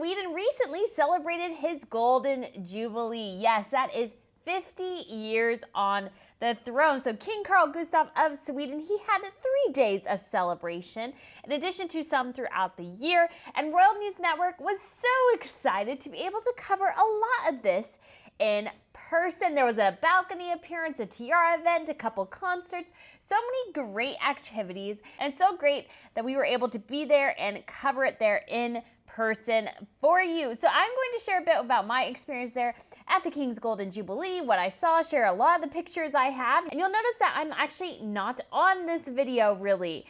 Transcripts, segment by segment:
Sweden recently celebrated his Golden Jubilee. Yes, that is 50 years on the throne. So King Carl Gustaf of Sweden, he had 3 days of celebration, in addition to some throughout the year. And Royal News Network was so excited to be able to cover a lot of this in person. There was a balcony appearance, a tiara event, a couple concerts, so many great activities. And it's so great that we were able to be there and cover it there in person for you. So I'm going to share a bit about my experience there at the King's Golden Jubilee, what I saw, share a lot of the pictures I have. And you'll notice that I'm actually not on this video really,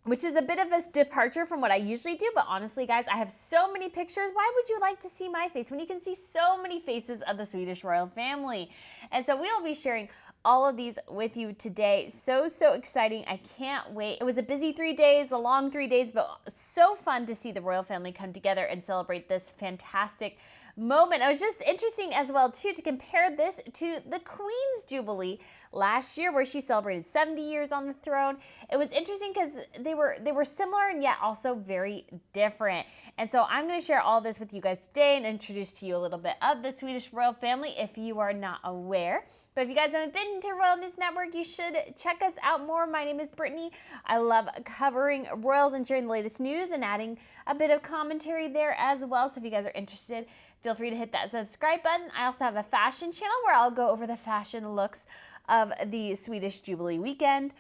which is a bit of a departure from what I usually do. But honestly, guys, I have so many pictures. Why would you like to see my face when you can see so many faces of the Swedish royal family? And so we'll be sharing all of these with you today. So exciting. I can't wait. It was a busy 3 days, a long 3 days, but so fun to see the royal family come together and celebrate this fantastic moment. It was just interesting as well too to compare this to the Queen's Jubilee last year, where she celebrated 70 years on the throne. It was interesting because they were similar and yet also very different. And so I'm going to share all this with you guys today and introduce to you a little bit of the Swedish royal family if you are not aware. But if you guys haven't been to Royal News Network, you should check us out more. My name is Brittany. I love covering royals and sharing the latest news and adding a bit of commentary there as well. So if you guys are interested, feel free to hit that subscribe button. I also have a fashion channel where I'll go over the fashion looks of the Swedish Jubilee weekend.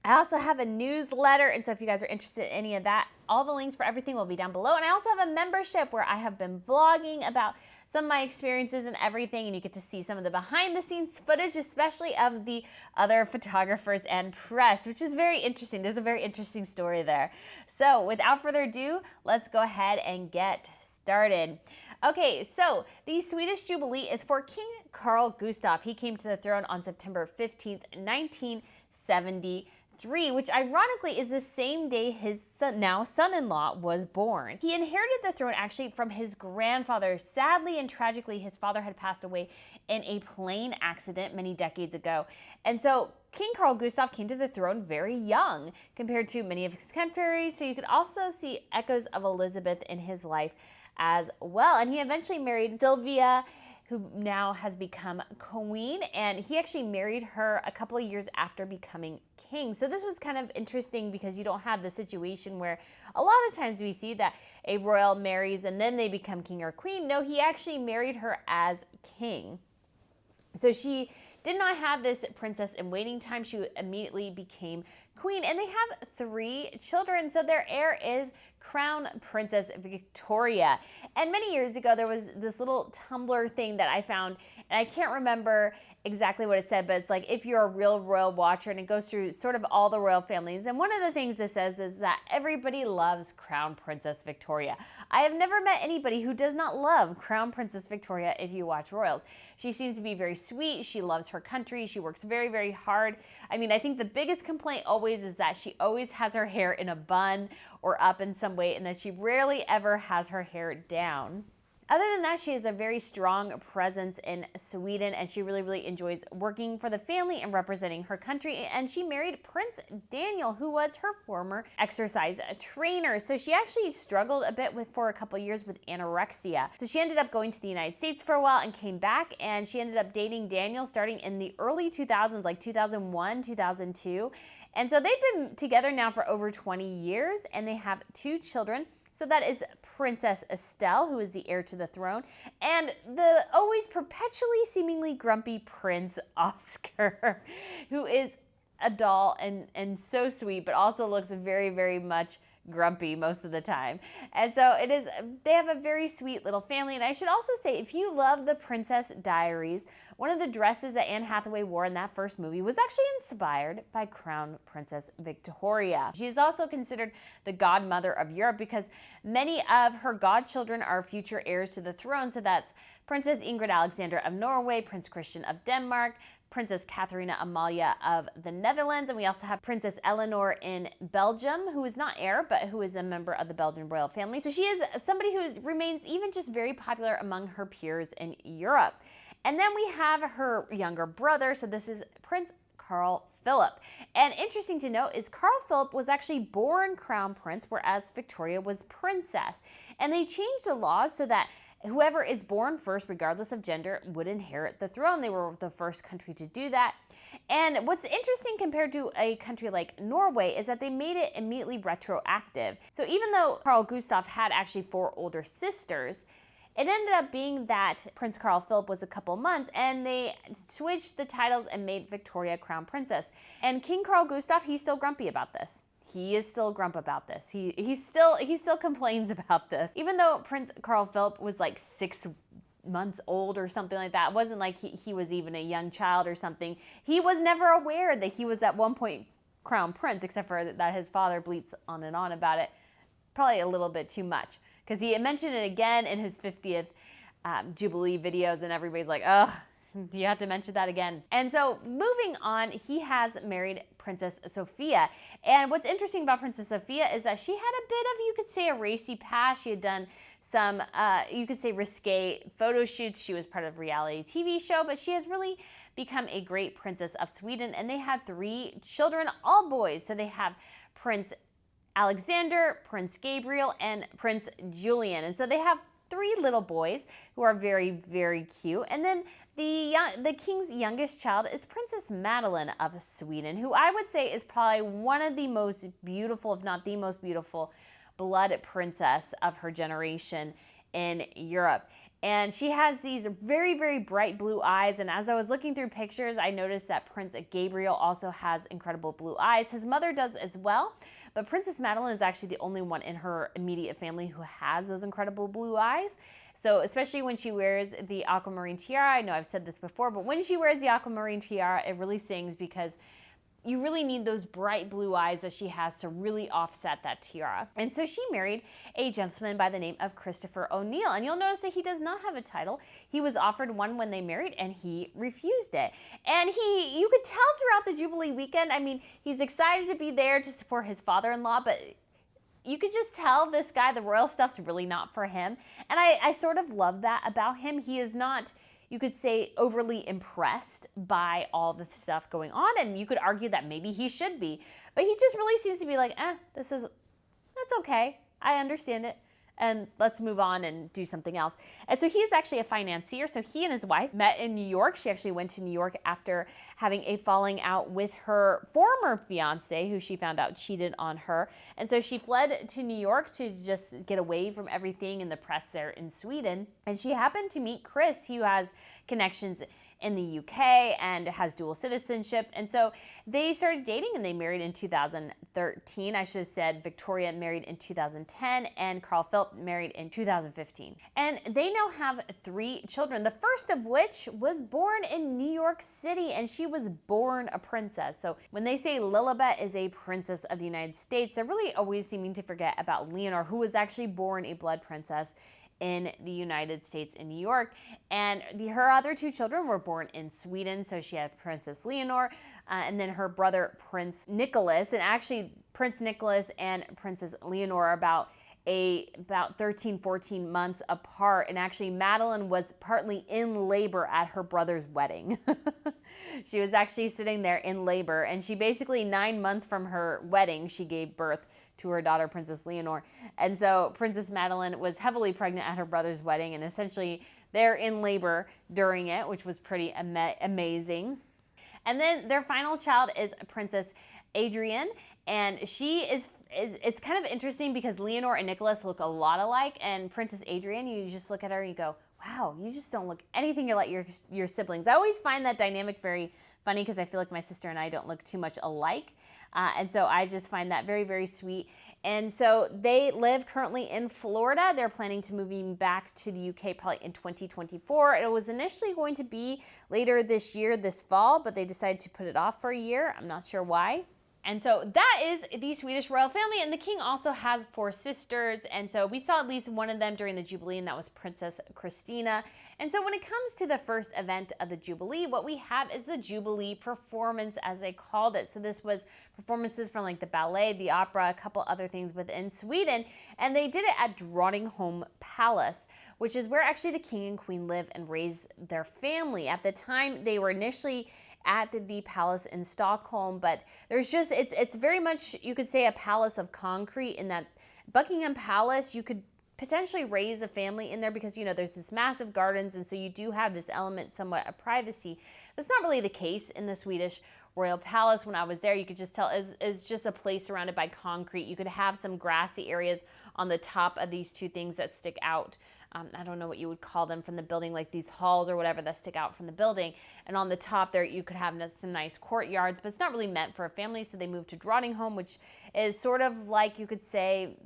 I also have a newsletter, and so if you guys are interested in any of that, all the links for everything will be down below. And I also have a membership where I have been vlogging about some of my experiences and everything, and you get to see some of the behind the scenes footage, especially of the other photographers and press, which is very interesting. There's a very interesting story there. So without further ado, let's go ahead and get started. Okay, so the Swedish Jubilee is for King Carl Gustaf. He came to the throne on September 15th, 1973. Which ironically is the same day his son-in-law was born. He inherited the throne actually from his grandfather. Sadly and tragically, his father had passed away in a plane accident many decades ago. And so King Carl Gustaf came to the throne very young compared to many of his contemporaries. So you could also see echoes of Elizabeth in his life as well. And he eventually married Sofia, who now has become queen, and he actually married her a couple of years after becoming king. So this was kind of interesting because you don't have the situation where a lot of times we see that a royal marries and then they become king or queen. No, he actually married her as king. So she did not have this princess in waiting time. She immediately became queen, and they have 3 children. So their heir is Crown Princess Victoria. And many years ago, there was this little Tumblr thing that I found, and I can't remember exactly what it said, but it's like, if you're a real royal watcher, and it goes through sort of all the royal families. And one of the things it says is that everybody loves Crown Princess Victoria. I have never met anybody who does not love Crown Princess Victoria if you watch royals. She seems to be very sweet. She loves her country. She works very, very hard. I mean, I think the biggest complaint always is that she always has her hair in a bun or up in some way, and that she rarely ever has her hair down. Other than that, she has a very strong presence in Sweden, and she really enjoys working for the family and representing her country. And she married Prince Daniel, who was her former exercise trainer. So she actually struggled a bit for a couple years with anorexia. So she ended up going to the United States for a while and came back, and she ended up dating Daniel starting in the early 2000s, like 2001, 2002. And so they've been together now for over 20 years, and they have 2 children. So that is Princess Estelle, who is the heir to the throne, and the always perpetually seemingly grumpy Prince Oscar, who is a doll and so sweet, but also looks very much grumpy most of the time. And so they have a very sweet little family. And I should also say, if you love the Princess Diaries, one of the dresses that Anne Hathaway wore in that first movie was actually inspired by Crown Princess Victoria. She's also considered the godmother of Europe because many of her godchildren are future heirs to the throne. So that's Princess Ingrid Alexandra of Norway, Prince Christian of Denmark, Princess Catharina Amalia of the Netherlands, and we also have Princess Eleanor in Belgium, who is not heir, but who is a member of the Belgian royal family. So she is somebody who remains even just very popular among her peers in Europe. And then we have her younger brother, so this is Prince Carl Philip. And interesting to note is Carl Philip was actually born crown prince, whereas Victoria was princess. And they changed the laws so that whoever is born first, regardless of gender, would inherit the throne. They were the first country to do that. And what's interesting compared to a country like Norway is that they made it immediately retroactive. So even though Carl Gustaf had actually 4 older sisters, it ended up being that Prince Carl Philip was a couple months, and they switched the titles and made Victoria crown princess. And King Carl Gustaf, he's still grumpy about this. He is still grump about this. He still complains about this. Even though Prince Carl Philip was like 6 months old or something like that, it wasn't like he was even a young child or something. He was never aware that he was at one point crown prince, except for that his father bleats on and on about it. Probably a little bit too much, because he mentioned it again in his 50th Jubilee videos, and everybody's like, oh, do you have to mention that again? And so moving on, he has married Princess Sofia. And what's interesting about Princess Sofia is that she had a bit of, you could say, a racy past. She had done some, you could say, risque photo shoots. She was part of a reality TV show, but she has really become a great princess of Sweden. And they had 3 children, all boys. So they have Prince Alexander, Prince Gabriel, and Prince Julian. And so they have 3 little boys who are very, very cute. And then the king's youngest child is Princess Madeleine of Sweden, who I would say is probably one of the most beautiful, if not the most beautiful, blood princess of her generation in Europe. And she has these very, very bright blue eyes. And as I was looking through pictures, I noticed that Prince Gabriel also has incredible blue eyes. His mother does as well. But Princess Madeleine is actually the only one in her immediate family who has those incredible blue eyes. So especially when she wears the aquamarine tiara, I know I've said this before, but when she wears the aquamarine tiara, it really sings, because you really need those bright blue eyes that she has to really offset that tiara. And so she married a gentleman by the name of Christopher O'Neill. And you'll notice that he does not have a title. He was offered one when they married, and he refused it. And you could tell throughout the Jubilee weekend, I mean, he's excited to be there to support his father-in-law, but you could just tell this guy, the royal stuff's really not for him. And I sort of love that about him. He is not, you could say, overly impressed by all the stuff going on. And you could argue that maybe he should be. But he just really seems to be like, that's okay. I understand it. And let's move on and do something else. And so he's actually a financier. So he and his wife met in New York. She actually went to New York after having a falling out with her former fiance, who she found out cheated on her. And so she fled to New York to just get away from everything in the press there in Sweden. And she happened to meet Chris, who has connections in the UK and has dual citizenship. And so they started dating, and they married in 2013. I should have said Victoria married in 2010 and Carl Philip married in 2015. And they now have 3 children, the first of which was born in New York City, and she was born a princess. So when they say Lilibet is a princess of the United States, they're really always seeming to forget about Leonor, who was actually born a blood princess in the United States in New York. And her other 2 children were born in Sweden. So she had Princess Leonor and then her brother Prince Nicholas. And actually Prince Nicholas and Princess Leonor are about 13, 14 months apart. And actually Madeleine was partly in labor at her brother's wedding. She was actually sitting there in labor, and she basically 9 months from her wedding, she gave birth to her daughter, Princess Leonor. And so Princess Madeleine was heavily pregnant at her brother's wedding, and essentially they're in labor during it, which was pretty amazing. And then their final child is Princess Adrienne, and she is it's kind of interesting because Leonor and Nicholas look a lot alike, and Princess Adrienne, you just look at her and you go, wow, you just don't look anything like your siblings. I always find that dynamic very funny, because I feel like my sister and I don't look too much alike. And so I just find that very, very sweet. And so they live currently in Florida. They're planning to moving back to the UK probably in 2024. It was initially going to be later this year, this fall, but they decided to put it off for a year. I'm not sure why. And so that is the Swedish royal family, and the king also has 4 sisters, and so we saw at least one of them during the Jubilee, and that was Princess Christina. And so when it comes to the first event of the Jubilee, what we have is the Jubilee performance, as they called it. So this was performances from like the ballet, the opera, a couple other things within Sweden, and they did it at Drottningholm Palace, which is where actually the king and queen live and raise their family. At the time, they were initially at the palace in Stockholm, but there's just, it's very much, you could say, a palace of concrete, in that Buckingham Palace, you could potentially raise a family in there because, you know, there's this massive gardens, and so you do have this element somewhat of privacy. That's not really the case in the Swedish royal palace. When I was there, you could just tell it's just a place surrounded by concrete. You could have some grassy areas on the top of these two things that stick out. I don't know what you would call them from the building, like these halls or whatever that stick out from the building. And on the top there, you could have some nice courtyards, but it's not really meant for a family. So they moved to Drottningholm, which is sort of like, you could say,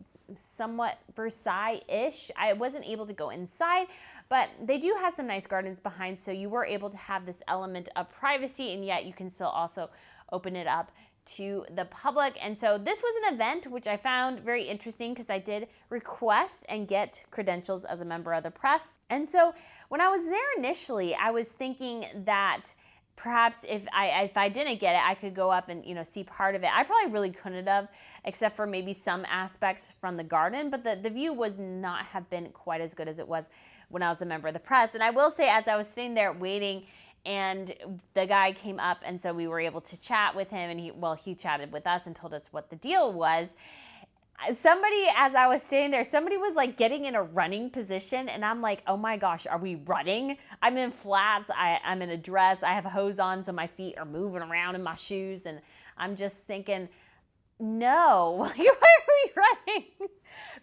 somewhat Versailles-ish. I wasn't able to go inside, but they do have some nice gardens behind, so you were able to have this element of privacy, and yet you can still also open it up to the public. And so this was an event which I found very interesting, because I did request and get credentials as a member of the press. And so when I was there initially, I was thinking that perhaps if I didn't get it, I could go up and, you know, see part of it. I probably really couldn't have, except for maybe some aspects from the garden, but the view would not have been quite as good as it was when I was a member of the press. And I will say, as I was sitting there waiting, and the guy came up, and so we were able to chat with him, and he chatted with us and told us what the deal was. Somebody, as I was sitting there, somebody was like getting in a running position, and I'm like, oh my gosh, are we running? I'm in flats, I'm in a dress, I have hose on, so my feet are moving around in my shoes, and I'm just thinking, no, why are we running?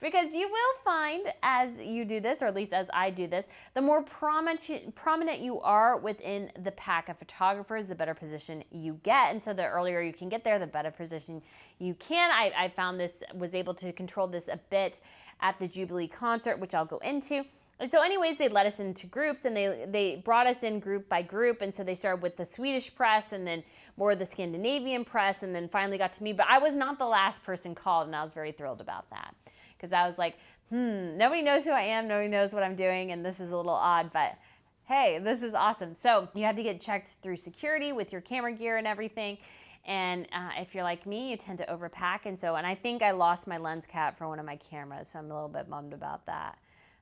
Because you will find, as you do this, or at least as I do this, the more prominent you are within the pack of photographers, the better position you get. And so the earlier you can get there, the better position you can. I found this, was able to control this a bit at the Jubilee concert, which I'll go into. And so anyways, they let us into groups, and they brought us in group by group. And so they started with the Swedish press, and then more of the Scandinavian press, and then finally got to me. But I was not the last person called, and I was very thrilled about that, because I was like, nobody knows who I am, nobody knows what I'm doing, and this is a little odd, but hey, this is awesome. So you had to get checked through security with your camera gear and everything. And if you're like me, you tend to overpack. And I think I lost my lens cap for one of my cameras, so I'm a little bit bummed about that.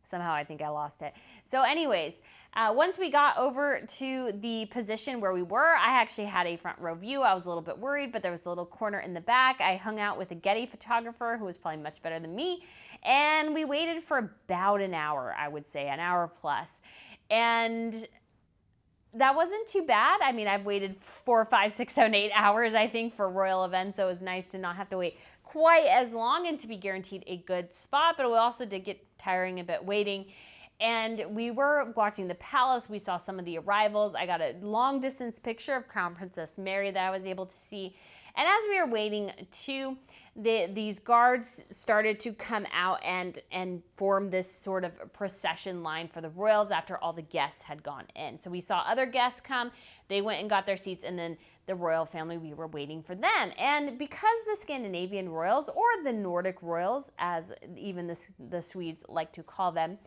Somehow I think I lost it. So anyways, once we got over to the position where we were, I actually had a front row view. I was a little bit worried, but there was a little corner in the back. I hung out with a Getty photographer who was probably much better than me. And we waited for about an hour, I would say, an hour plus. And that wasn't too bad. I mean, I've waited 4, 5, 6, 7, 8 hours, I think, for royal events. So it was nice to not have to wait quite as long and to be guaranteed a good spot. But we also did get tiring a bit waiting. And we were watching the palace. We saw some of the arrivals. I got a long distance picture of Crown Princess Mary that I was able to see. And as we were waiting too, these guards started to come out and form this sort of procession line for the royals after all the guests had gone in. So we saw other guests come, they went and got their seats, and then the royal family, we were waiting for them. And because the Scandinavian royals, or the Nordic royals, as even the Swedes like to call them,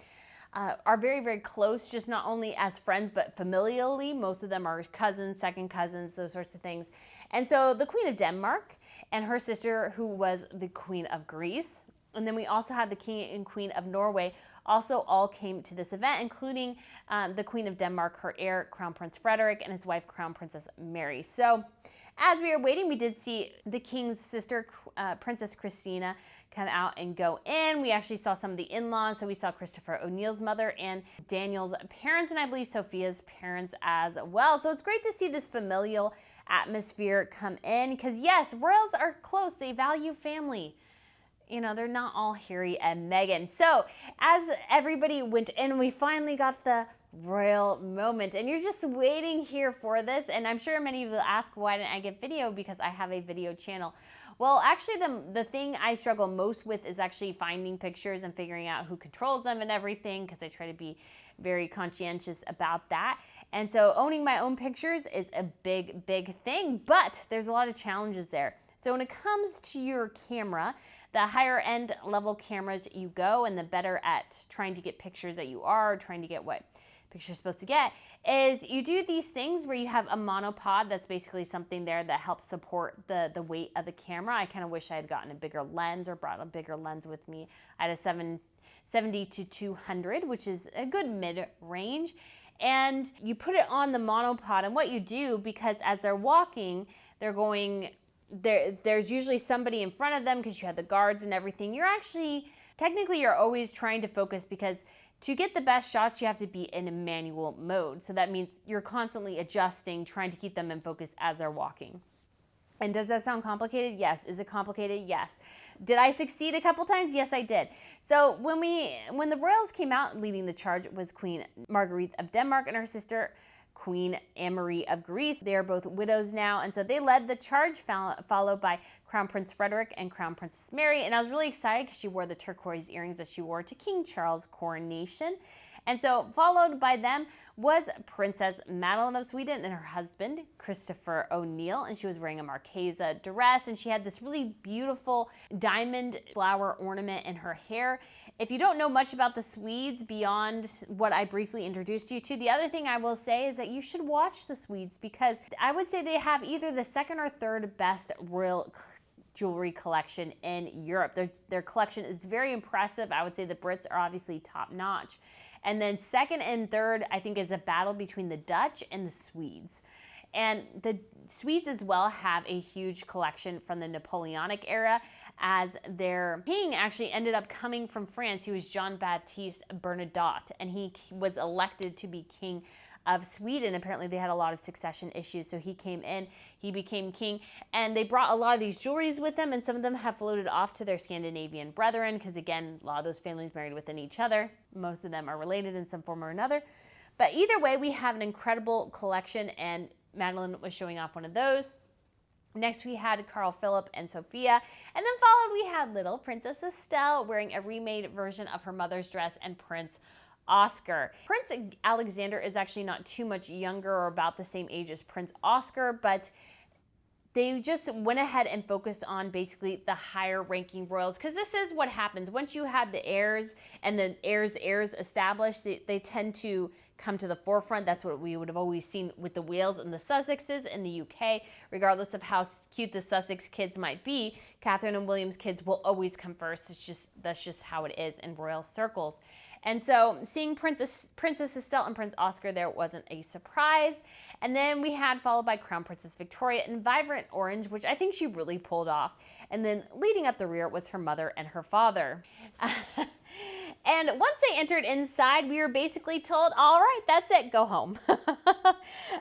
are very, very close, just not only as friends, but familially. Most of them are cousins, second cousins, those sorts of things. And so the Queen of Denmark and her sister, who was the Queen of Greece, and then we also had the King and Queen of Norway, also all came to this event, including the Queen of Denmark, her heir, Crown Prince Frederik, and his wife, Crown Princess Mary. So as we were waiting, we did see the King's sister, Princess Christina, come out and go in. We actually saw some of the in-laws. So we saw Christopher O'Neill's mother and Daniel's parents, and I believe Sofia's parents as well. So it's great to see this familial atmosphere come in, because yes, royals are close. They value family. You know, they're not all Harry and Meghan. So as everybody went in, we finally got the royal moment, and you're just waiting here for this. And I'm sure many of you will ask, why didn't I get video? Because I have a video channel. Well, actually, the thing I struggle most with is actually finding pictures and figuring out who controls them and everything, because I try to be very conscientious about that. And so owning my own pictures is a big, big thing, but there's a lot of challenges there. So when it comes to your camera, the higher end level cameras you go, and the better at trying to get pictures that you are, trying to get what picture you're supposed to get, is you do these things where you have a monopod. That's basically something there that helps support the weight of the camera. I kind of wish I had gotten a bigger lens or brought a bigger lens with me. I had a 70 to 200, which is a good mid-range. and you put it on the monopod. And what you do, because as they're walking, they're going, there's usually somebody in front of them because you have the guards and everything. You're actually, technically you're always trying to focus, because to get the best shots, you have to be in a manual mode. So that means you're constantly adjusting, trying to keep them in focus as they're walking. And does that sound complicated? Yes. Is it complicated? Yes. Did I succeed a couple times? Yes, I did. So when the royals came out, leading the charge was Queen Marguerite of Denmark and her sister Queen Anne-Marie of Greece. They are both widows now, and so they led the charge, followed by Crown Prince Frederick and Crown Princess Mary. And I was really excited because she wore the turquoise earrings that she wore to King Charles' coronation. And so followed by them was Princess Madeleine of Sweden and her husband, Christopher O'Neill. And she was wearing a Marchesa dress, and she had this really beautiful diamond flower ornament in her hair. If you don't know much about the Swedes beyond what I briefly introduced you to, the other thing I will say is that you should watch the Swedes, because I would say they have either the second or third best royal jewelry collection in Europe. Their collection is very impressive. I would say the Brits are obviously top notch. And then second and third, I think, is a battle between the Dutch and the Swedes. And the Swedes as well have a huge collection from the Napoleonic era, as their king actually ended up coming from France. He was Jean-Baptiste Bernadotte, and he was elected to be king of Sweden. Apparently they had a lot of succession issues, so he came in, he became king, and they brought a lot of these jewelries with them, and some of them have floated off to their Scandinavian brethren, because again, a lot of those families married within each other. Most of them are related in some form or another. But either way, we have an incredible collection, and Madeleine was showing off one of those. Next, we had Carl Philip and Sofia, and then followed we had little Princess Estelle wearing a remade version of her mother's dress, and Prince Oscar. Prince Alexander is actually not too much younger, or about the same age as Prince Oscar, but they just went ahead and focused on basically the higher ranking royals, because this is what happens once you have the heirs and the heirs established. They tend to come to the forefront. That's what we would have always seen with the Wales and the Sussexes in the UK. Regardless of how cute the Sussex kids might be, Catherine and William's kids will always come first. That's just how it is in royal circles. And so seeing Princess Estelle and Prince Oscar there wasn't a surprise. And then we had followed by Crown Princess Victoria in vibrant orange, which I think she really pulled off. And then leading up the rear was her mother and her father. And once they entered inside, we were basically told, all right, that's it, go home.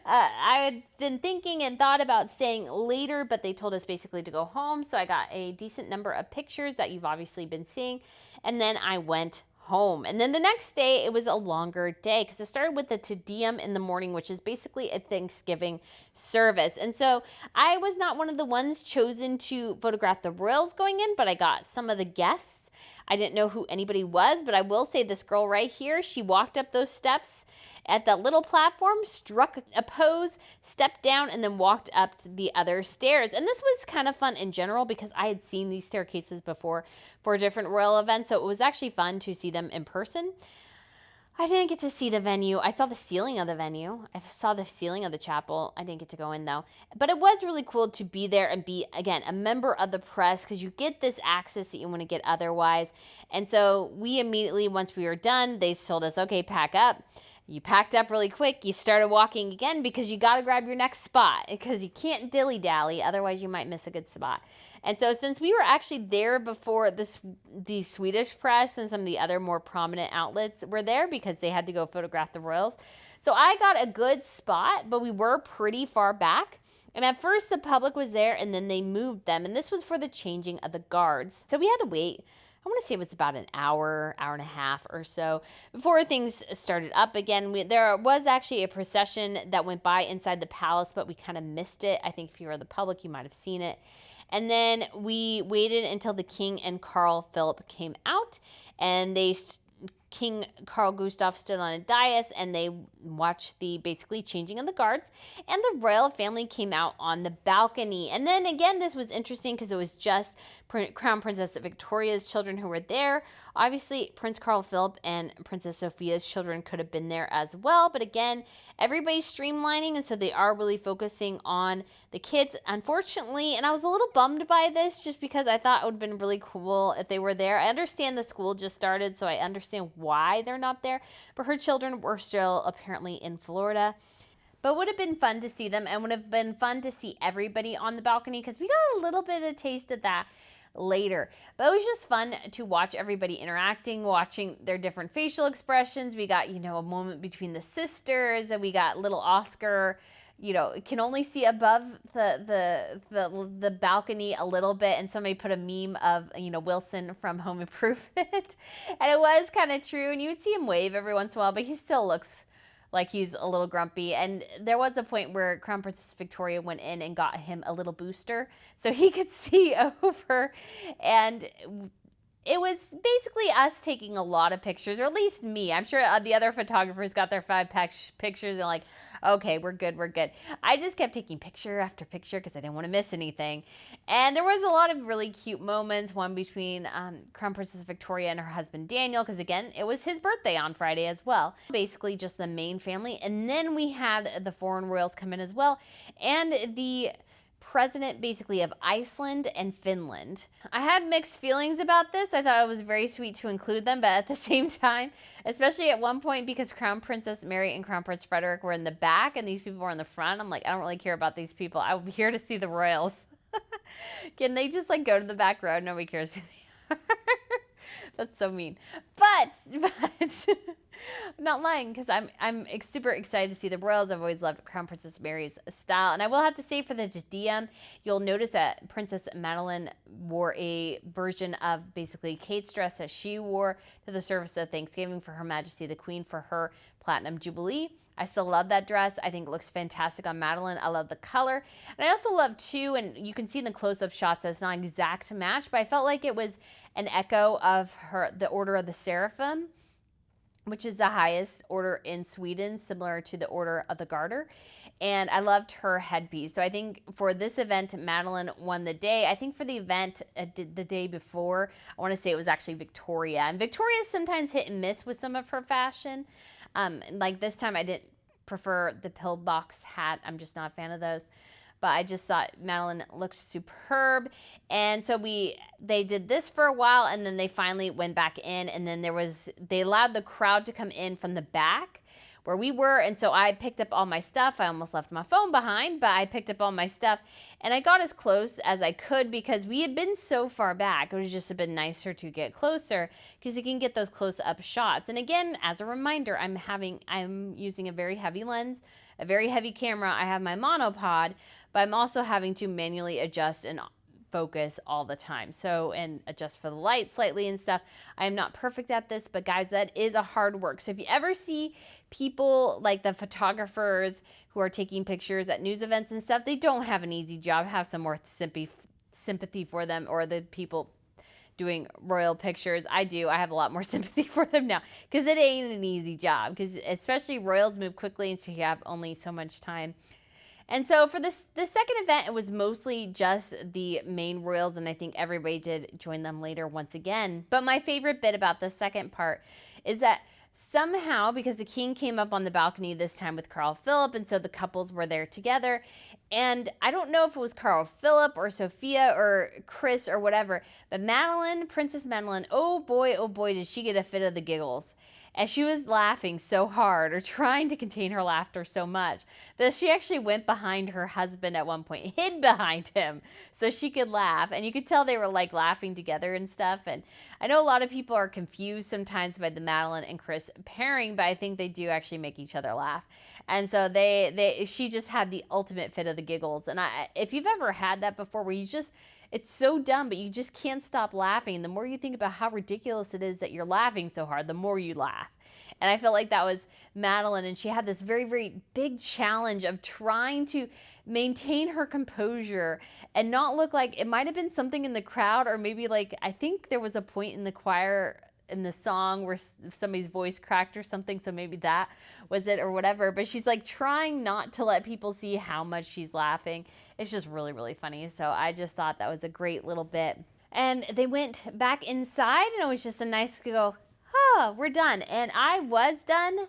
I had been thinking and thought about staying later, but they told us basically to go home. So I got a decent number of pictures that you've obviously been seeing. And then I went home. And then the next day, it was a longer day, because it started with the Te Deum in the morning, which is basically a Thanksgiving service. And so I was not one of the ones chosen to photograph the royals going in, but I got some of the guests. I didn't know who anybody was, but I will say this girl right here, she walked up those steps at that little platform, struck a pose, stepped down, and then walked up to the other stairs. And this was kind of fun in general, because I had seen these staircases before for different royal events, so it was actually fun to see them in person. I didn't get to see the venue. I saw the ceiling of the venue. I saw the ceiling of the chapel. I didn't get to go in, though. But it was really cool to be there and be, again, a member of the press, because you get this access that you want to get otherwise. And so we immediately, once we were done, they told us, okay, pack up. You packed up really quick. You started walking again, because you got to grab your next spot, because you can't dilly-dally. Otherwise, you might miss a good spot. And so since we were actually there before the Swedish press and some of the other more prominent outlets were there, because they had to go photograph the royals. So I got a good spot, but we were pretty far back. And at first the public was there, and then they moved them. And this was for the changing of the guards. So we had to wait. I want to say it was about an hour and a half or so before things started up again. There was actually a procession that went by inside the palace, but we kind of missed it. I think if you were the public, you might have seen it. And then we waited until the king and Carl Philip came out, and King Carl Gustaf stood on a dais, and they watched the basically changing of the guards, and the royal family came out on the balcony. And then again, this was interesting because it was just Crown Princess Victoria's children who were there. Obviously, Prince Carl Philip and Princess Sofia's children could have been there as well. But again, everybody's streamlining, and so they are really focusing on the kids, unfortunately. And I was a little bummed by this, just because I thought it would have been really cool if they were there. I understand the school just started, so I understand why they're not there. But her children were still apparently in Florida. But would have been fun to see them, and would have been fun to see everybody on the balcony, because we got a little bit of taste of that later. But it was just fun to watch everybody interacting, watching their different facial expressions. We got, a moment between the sisters, and we got little Oscar, can only see above the balcony a little bit, and somebody put a meme of, Wilson from Home Improvement. And it was kind of true, and you would see him wave every once in a while, but he still looks like he's a little grumpy. And there was a point where Crown Princess Victoria went in and got him a little booster so he could see over. And it was basically us taking a lot of pictures, or at least me. I'm sure the other photographers got their 5 pictures and like, okay, we're good. I just kept taking picture after picture because I didn't want to miss anything. And there was a lot of really cute moments, one between Crown Princess Victoria and her husband Daniel, because again, it was his birthday on Friday as well. Basically just the main family. And then we had the foreign royals come in as well, and the president basically of Iceland and Finland. I had mixed feelings about this. I thought it was very sweet to include them, but at the same time, especially at one point, because Crown Princess Mary and Crown Prince Frederick were in the back and these people were in the front, I'm like, I don't really care about these people. I'm here to see the royals. Can they just go to the back row? Nobody cares who they are. That's so mean. But I'm not lying, because I'm super excited to see the royals. I've always loved Crown Princess Mary's style. And I will have to say, for the Diadem, you'll notice that Princess Madeleine wore a version of basically Kate's dress that she wore to the service of Thanksgiving for Her Majesty the Queen for her Platinum Jubilee. I still love that dress. I think it looks fantastic on Madeleine. I love the color. And I also love too, and you can see in the close-up shots that it's not an exact match, but I felt like it was an echo of the Order of the Seraphim, which is the highest order in Sweden, similar to the Order of the Garter. And I loved her headpiece. So I think for this event, Madeleine won the day. I think for the event the day before, I want to say it was actually Victoria. And Victoria's sometimes hit and miss with some of her fashion. Like this time, I didn't prefer the pillbox hat. I'm just not a fan of those. But I just thought Madeleine looked superb. And so they did this for a while, and then they finally went back in, and then they allowed the crowd to come in from the back where we were. And so I picked up all my stuff. I almost left my phone behind, but I picked up all my stuff, and I got as close as I could because we had been so far back. It was just a bit nicer to get closer because you can get those close-up shots. And again, as a reminder, I'm using a very heavy lens, a very heavy camera. I have my monopod, but I'm also having to manually adjust and focus all the time. And adjust for the light slightly and stuff. I am not perfect at this, but guys, that is a hard work. So if you ever see people like the photographers who are taking pictures at news events and stuff, they don't have an easy job. Have some more sympathy for them, or the people doing royal pictures. I do. I have a lot more sympathy for them now, because it ain't an easy job, because especially royals move quickly, and so you have only so much time. And so for the second event, it was mostly just the main royals, and I think everybody did join them later once again. But my favorite bit about the second part is that somehow, because the king came up on the balcony this time with Carl Philip, and so the couples were there together. And I don't know if it was Carl Philip or Sofia or Chris or whatever, but Madeleine, Princess Madeleine, oh boy, did she get a fit of the giggles. And she was laughing so hard, or trying to contain her laughter so much, that she actually went behind her husband at one point, hid behind him so she could laugh. And you could tell they were laughing together and stuff. And I know a lot of people are confused sometimes by the Madeleine and Chris pairing, but I think they do actually make each other laugh. And so she just had the ultimate fit of the giggles. And if you've ever had that before, where it's so dumb, but you just can't stop laughing. And the more you think about how ridiculous it is that you're laughing so hard, the more you laugh. And I felt like that was Madeleine, and she had this very, very big challenge of trying to maintain her composure and not look like it might have been something in the crowd, or maybe I think there was a point in the choir in the song where somebody's voice cracked or something, so maybe that was it or whatever. But she's trying not to let people see how much she's laughing. It's just really, really funny. So I just thought that was a great little bit. And they went back inside, and it was just a nice go, oh, we're done. And I was done,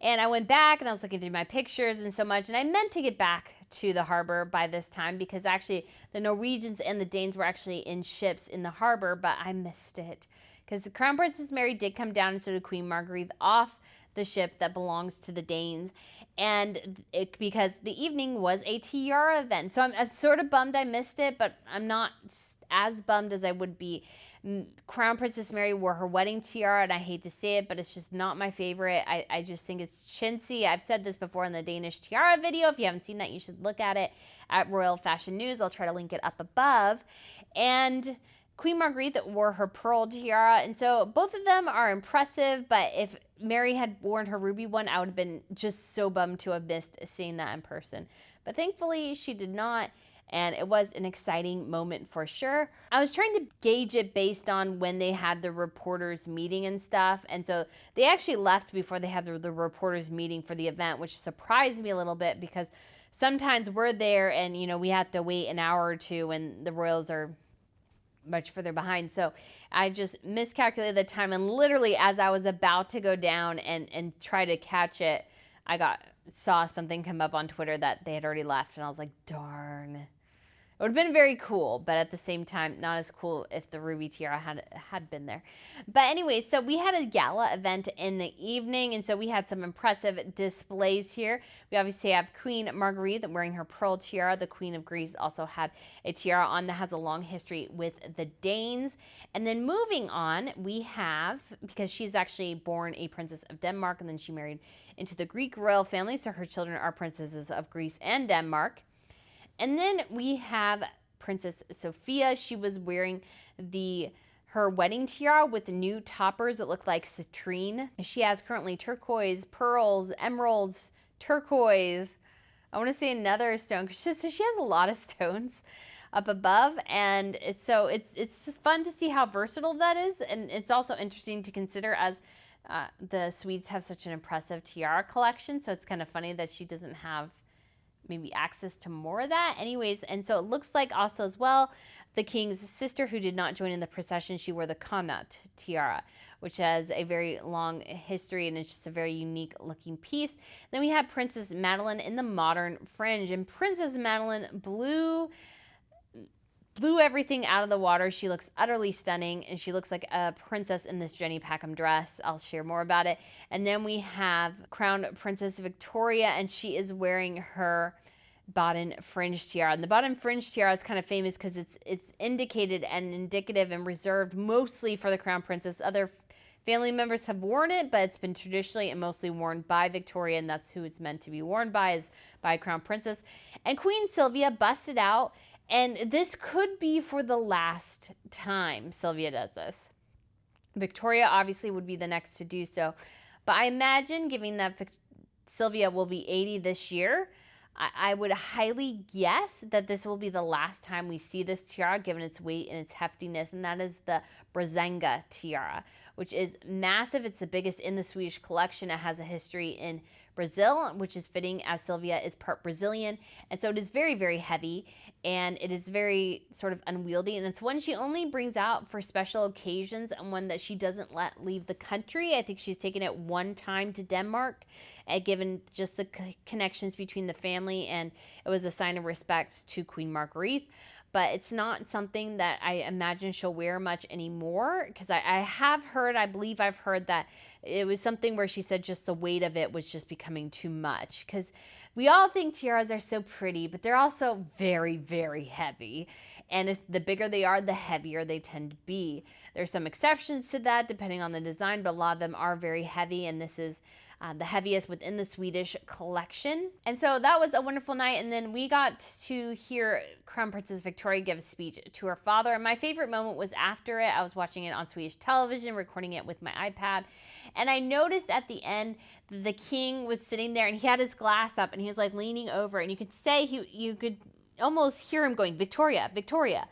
and I went back and I was looking through my pictures and so much, and I meant to get back to the harbor by this time, because actually the Norwegians and the Danes were actually in ships in the harbor, but I missed it because the Crown Princess Mary did come down and so did Queen Marguerite off the ship that belongs to the Danes, and because the evening was a tiara event. So I'm sort of bummed I missed it, but I'm not as bummed as I would be. Crown Princess Mary wore her wedding tiara, and I hate to say it, but it's just not my favorite. I just think it's chintzy. I've said this before in the Danish tiara video. If you haven't seen that, you should look at it at Royal Fashion News. I'll try to link it up above. And Queen Marguerite wore her pearl tiara, and so both of them are impressive, but if Mary had worn her ruby one, I would have been just so bummed to have missed seeing that in person. But thankfully, she did not, and it was an exciting moment for sure. I was trying to gauge it based on when they had the reporters meeting and stuff, and so they actually left before they had the reporters meeting for the event, which surprised me a little bit because sometimes we're there and, you know, we have to wait an hour or two when the royals are much further behind. So I just miscalculated the time, and literally as I was about to go down and try to catch it, I saw something come up on Twitter that they had already left, and I was like, darn. It would have been very cool, but at the same time, not as cool if the ruby tiara had been there. But anyway, so we had a gala event in the evening, and so we had some impressive displays here. We obviously have Queen Marguerite wearing her pearl tiara. The Queen of Greece also had a tiara on that has a long history with the Danes. And then moving on, we have, because she's actually born a princess of Denmark, and then she married into the Greek royal family, so her children are princesses of Greece and Denmark. And then we have Princess Sofia. She was wearing her wedding tiara with new toppers that look like citrine. She has currently turquoise, pearls, emeralds, turquoise. I want to say another stone, because she has a lot of stones up above, and it's just fun to see how versatile that is, and it's also interesting to consider as the Swedes have such an impressive tiara collection, so it's kind of funny that she doesn't have maybe access to more of that. Anyways, and so it looks like also as well, the king's sister who did not join in the procession, she wore the Connaught tiara, which has a very long history and it's just a very unique looking piece. Then we have Princess Madeleine in the modern fringe, and Princess Madeleine blew everything out of the water. She looks utterly stunning, and she looks like a princess in this Jenny Packham dress. I'll share more about it. And then we have Crown Princess Victoria, and she is wearing her Baden fringe tiara. And the Baden fringe tiara is kind of famous because it's indicated and indicative and reserved mostly for the Crown Princess. Other family members have worn it, but it's been traditionally and mostly worn by Victoria, and that's who it's meant to be worn by, is by Crown Princess. And Queen Sylvia busted out, and this could be for the last time Sylvia does this. Victoria obviously would be the next to do so, but I imagine, given that Sylvia will be 80 this year, I would highly guess that this will be the last time we see this tiara, given its weight and its heftiness, and that is the Brazenga tiara, which is massive. It's the biggest in the Swedish collection. It has a history in Brazil, which is fitting as Sylvia is part Brazilian, and so it is very, very heavy, and it is very sort of unwieldy, and it's one she only brings out for special occasions and one that she doesn't let leave the country. I think she's taken it one time to Denmark, given just the connections between the family, and it was a sign of respect to Queen Marguerite. But it's not something that I imagine she'll wear much anymore, because I believe I've heard that it was something where she said just the weight of it was just becoming too much, because we all think tiaras are so pretty, but they're also very, very heavy. And the bigger they are, the heavier they tend to be. There's some exceptions to that depending on the design, but a lot of them are very heavy, and this is the heaviest within the Swedish collection. And so that was a wonderful night. And then we got to hear Crown Princess Victoria give a speech to her father. And my favorite moment was after it. I was watching it on Swedish television, recording it with my iPad. And I noticed at the end, the king was sitting there and he had his glass up and he was like leaning over, and you could say you could almost hear him going, Victoria, Victoria.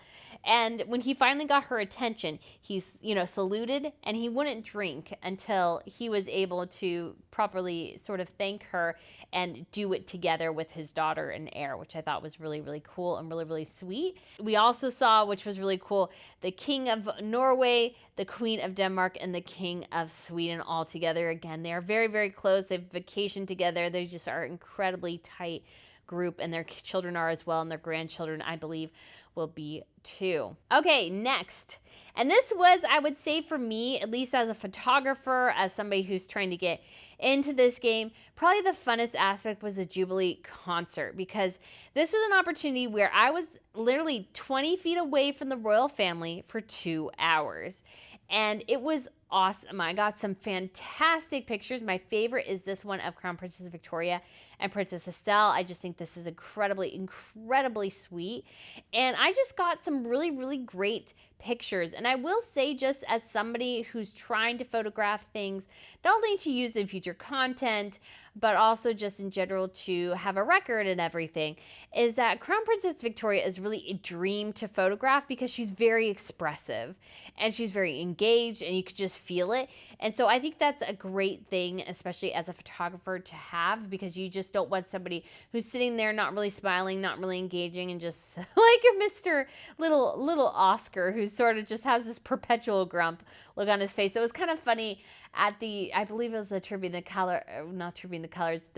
And when he finally got her attention, he's, saluted, and he wouldn't drink until he was able to properly sort of thank her and do it together with his daughter and heir, which I thought was really, really cool and really, really sweet. We also saw, which was really cool, the King of Norway, the Queen of Denmark, and the King of Sweden all together. Again, they are very, very close. They've vacationed together. They just are incredibly tight group, and their children are as well, and their grandchildren, I believe, will be too. Okay, next. And this was, I would say for me, at least as a photographer, as somebody who's trying to get into this game, probably the funnest aspect was the Jubilee concert, because this was an opportunity where I was literally 20 feet away from the royal family for 2 hours. And it was awesome. I got some fantastic pictures. My favorite is this one of Crown Princess Victoria and Princess Estelle. I just think this is incredibly sweet. And I just got some really great pictures. And I will say, just as somebody who's trying to photograph things, not only to use in future content, but also just in general to have a record and everything, is that Crown Princess Victoria is really a dream to photograph because she's very expressive and she's very engaged and you could just feel it. And so I think that's a great thing, especially as a photographer, to have, because you just don't want somebody who's sitting there not really smiling, not really engaging, and just like a Mr. Little Oscar, who sort of just has this perpetual grump look on his face. So it was kind of funny at I believe it was the the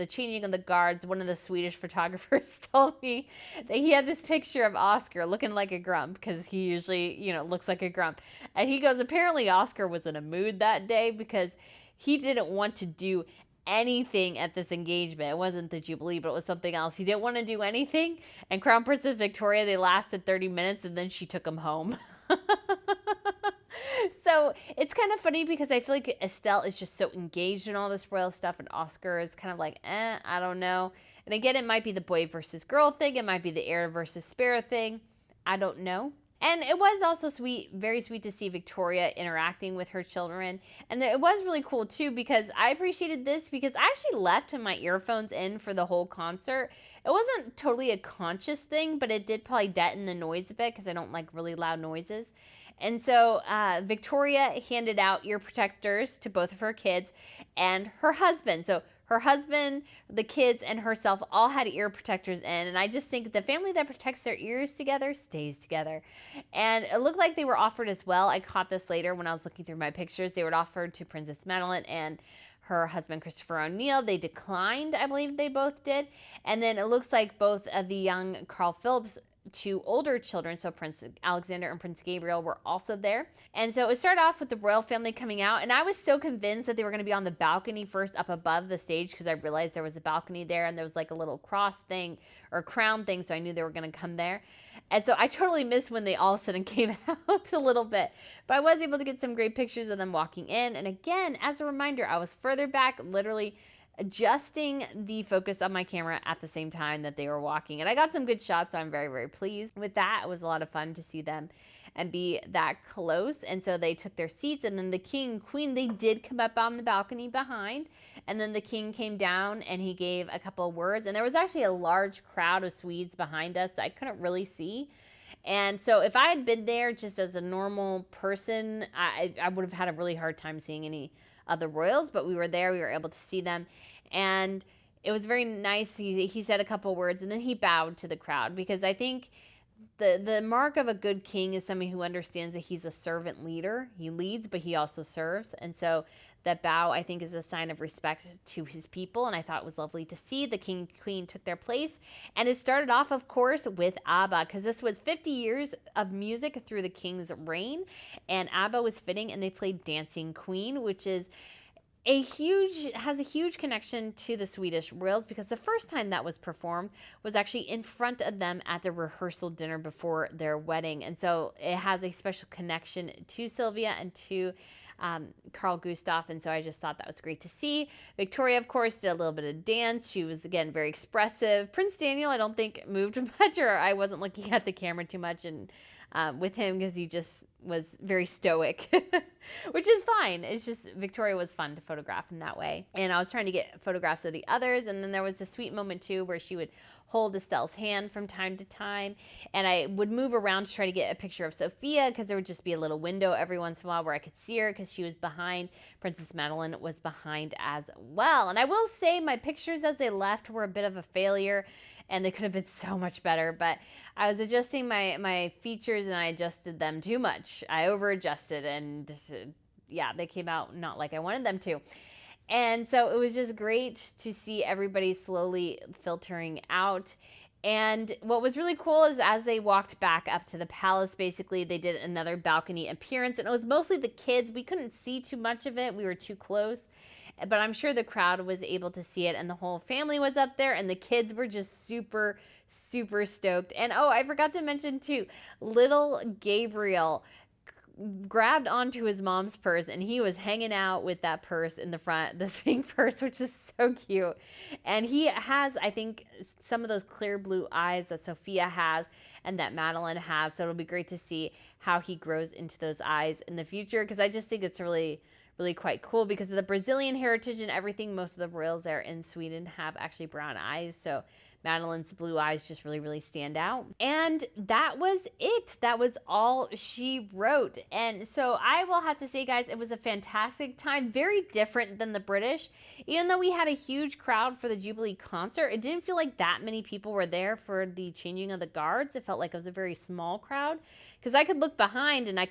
changing of the guards. One of the Swedish photographers told me that he had this picture of Oscar looking like a grump, because he usually, looks like a grump. And he goes, apparently Oscar was in a mood that day because he didn't want to do anything at this engagement. It wasn't the Jubilee, but it was something else. He didn't want to do anything. And Crown Princess Victoria, they lasted 30 minutes and then she took him home. So it's kind of funny because I feel like Estelle is just so engaged in all this royal stuff, and Oscar is kind of like, I don't know. And again, it might be the boy versus girl thing. It might be the heir versus spare thing. I don't know. And it was also sweet, very sweet to see Victoria interacting with her children. And it was really cool too, because I appreciated this because I actually left my earphones in for the whole concert. It wasn't totally a conscious thing, but it did probably deaden the noise a bit because I don't like really loud noises. And so Victoria handed out ear protectors to both of her kids and her husband. So her husband, the kids, and herself all had ear protectors in. And I just think the family that protects their ears together stays together. And it looked like they were offered as well. I caught this later when I was looking through my pictures. They were offered to Princess Madeleine and her husband, Christopher O'Neill. They declined, I believe they both did. And then it looks like both of the young Carl Philip's two older children, so Prince Alexander and Prince Gabriel, were also there. And so it started off with the royal family coming out, and I was so convinced that they were going to be on the balcony first up above the stage, because I realized there was a balcony there and there was like a little cross thing or crown thing, so I knew they were going to come there. And so I totally missed when they all of a sudden came out a little bit, but I was able to get some great pictures of them walking in. And again, as a reminder, I was further back, literally adjusting the focus of my camera at the same time that they were walking. And I got some good shots, so I'm very pleased with that. It was a lot of fun to see them and be that close. And so they took their seats, and then the king and queen, they did come up on the balcony behind. And then the king came down and he gave a couple of words. And there was actually a large crowd of Swedes behind us, so I couldn't really see. And so if I had been there just as a normal person, I would have had a really hard time seeing any of the royals, but we were there, we were able to see them, and it was very nice. He said a couple words and then he bowed to the crowd, because I think the mark of a good king is somebody who understands that he's a servant leader. He leads, but he also serves. And so that bow, I think, is a sign of respect to his people. And I thought it was lovely to see. The king and queen took their place. And it started off, of course, with ABBA, because this was 50 years of music through the king's reign. And ABBA was fitting, and they played Dancing Queen, which is has a huge connection to the Swedish royals, because the first time that was performed was actually in front of them at the rehearsal dinner before their wedding. And so it has a special connection to Sylvia and to Carl Gustaf. And so I just thought that was great to see. Victoria, of course, did a little bit of dance. She was, again, very expressive. Prince Daniel, I don't think moved much, or I wasn't looking at the camera too much and with him, because he just was very stoic, which is fine. It's just Victoria was fun to photograph in that way. And I was trying to get photographs of the others. And then there was a sweet moment too where she would hold Estelle's hand from time to time. And I would move around to try to get a picture of Sofia, because there would just be a little window every once in a while where I could see her, because she was behind. Princess Madeleine was behind as well. And I will say my pictures as they left were a bit of a failure, and they could have been so much better, but I was adjusting my features and I adjusted them too much. I over adjusted, and yeah, they came out not like I wanted them to. And so it was just great to see everybody slowly filtering out. And what was really cool is as they walked back up to the palace, basically they did another balcony appearance, and it was mostly the kids. We couldn't see too much of it. We were too close, but I'm sure the crowd was able to see it, and the whole family was up there, and the kids were just super, super stoked. And oh, I forgot to mention too, little Gabriel grabbed onto his mom's purse, and he was hanging out with that purse in the front, the pink purse, which is so cute. And he has, I think, some of those clear blue eyes that Sofia has and that Madeleine has. So it'll be great to see how he grows into those eyes in the future, because I just think it's really quite cool because of the Brazilian heritage and everything. Most of the royals there in Sweden have actually brown eyes, so Madeleine's blue eyes just really stand out. And that was it. That was all she wrote. And so I will have to say, guys, it was a fantastic time. Very different than the British. Even though we had a huge crowd for the Jubilee concert, it didn't feel like that many people were there for the changing of the guards. It felt like it was a very small crowd, because I could look behind and I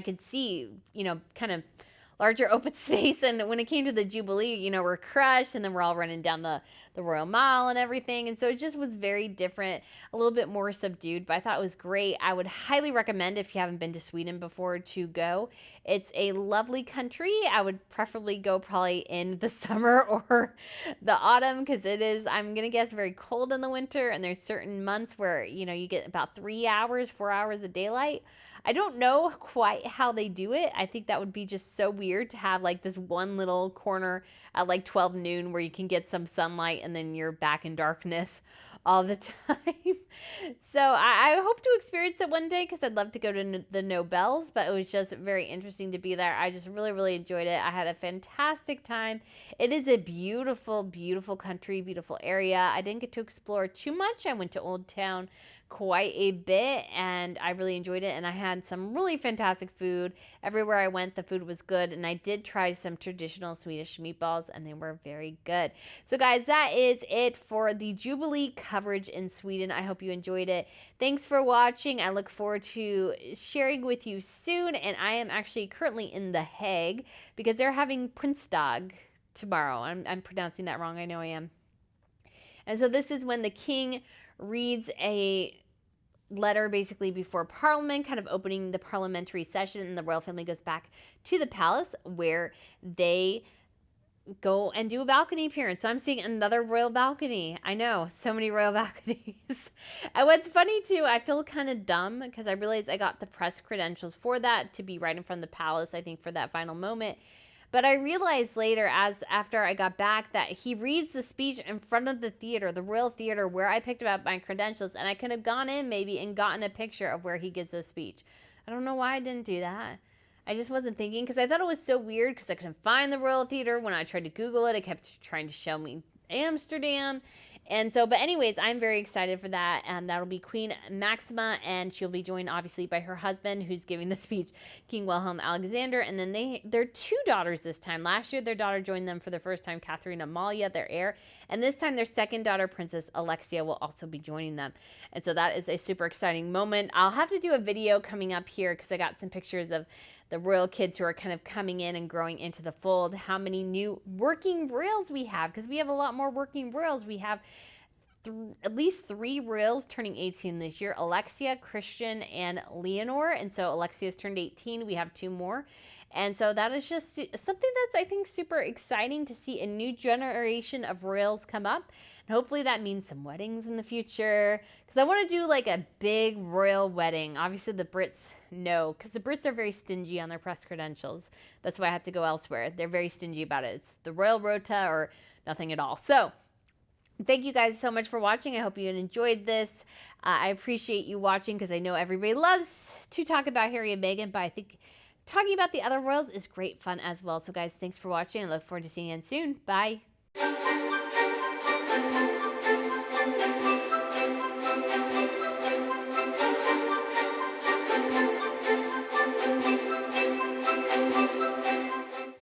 could see, you know, kind of larger open space. And when it came to the Jubilee, you know, we're crushed, and then we're all running down the Royal Mile and everything. And so it just was very different, a little bit more subdued, but I thought it was great. I would highly recommend, if you haven't been to Sweden before, to go. It's a lovely country. I would preferably go probably in the summer or the autumn, because it is, I'm going to guess, very cold in the winter. And there's certain months where, you know, you get about 4 hours of daylight. I don't know quite how they do it. I think that would be just so weird to have like this one little corner at like 12 noon where you can get some sunlight and then you're back in darkness all the time. So I hope to experience it one day, because I'd love to go to the Nobels, but it was just very interesting to be there. I just really enjoyed it. I had a fantastic time. It is a beautiful, beautiful country, beautiful area. I didn't get to explore too much. I went to Old Town quite a bit, and I really enjoyed it, and I had some really fantastic food. Everywhere I went, the food was good, and I did try some traditional Swedish meatballs, and they were very good. So guys, that is it for the Jubilee coverage in Sweden. I hope you enjoyed it. Thanks for watching. I look forward to sharing with you soon, and I am actually currently in The Hague because they're having Prinsdag tomorrow. I'm pronouncing that wrong. I know I am. And so this is when the king reads a letter basically before Parliament, kind of opening the parliamentary session, and the royal family goes back to the palace where they go and do a balcony appearance. So I'm seeing another royal balcony. I know, so many royal balconies. And what's funny too, I feel kind of dumb because I realized I got the press credentials for that to be right in front of the palace, I think, for that final moment. But I realized later, after I got back, that he reads the speech in front of the theater, the Royal Theater, where I picked up my credentials, and I could have gone in maybe and gotten a picture of where he gives the speech. I don't know why I didn't do that. I just wasn't thinking, because I thought it was so weird, because I couldn't find the Royal Theater. When I tried to Google it, it kept trying to show me Amsterdam. And so, but anyways, I'm very excited for that, and that'll be Queen Maxima, and she'll be joined obviously by her husband, who's giving the speech, King Wilhelm Alexander, and then their 2 daughters this time. Last year, their daughter joined them for the first time, Catherine Amalia, their heir, and this time their second daughter, Princess Alexia, will also be joining them. And so that is a super exciting moment. I'll have to do a video coming up here, because I got some pictures of the royal kids who are kind of coming in and growing into the fold, how many new working royals we have, because we have a lot more working royals. We have at least 3 royals turning 18 this year: Alexia, Christian, and Leonor. And so Alexia's turned 18. We have 2 more. And so that is just something that's, I think, super exciting to see a new generation of royals come up. And hopefully that means some weddings in the future, because I want to do like a big royal wedding. Obviously the Brits, no, because the Brits are very stingy on their press credentials. That's why I had to go elsewhere. They're very stingy about it. It's the royal rota or nothing at all. So thank you guys so much for watching. I hope you enjoyed this. I appreciate you watching, because I know everybody loves to talk about Harry and Meghan, but I think talking about the other royals is great fun as well. So guys, thanks for watching. I look forward to seeing you again soon. Bye.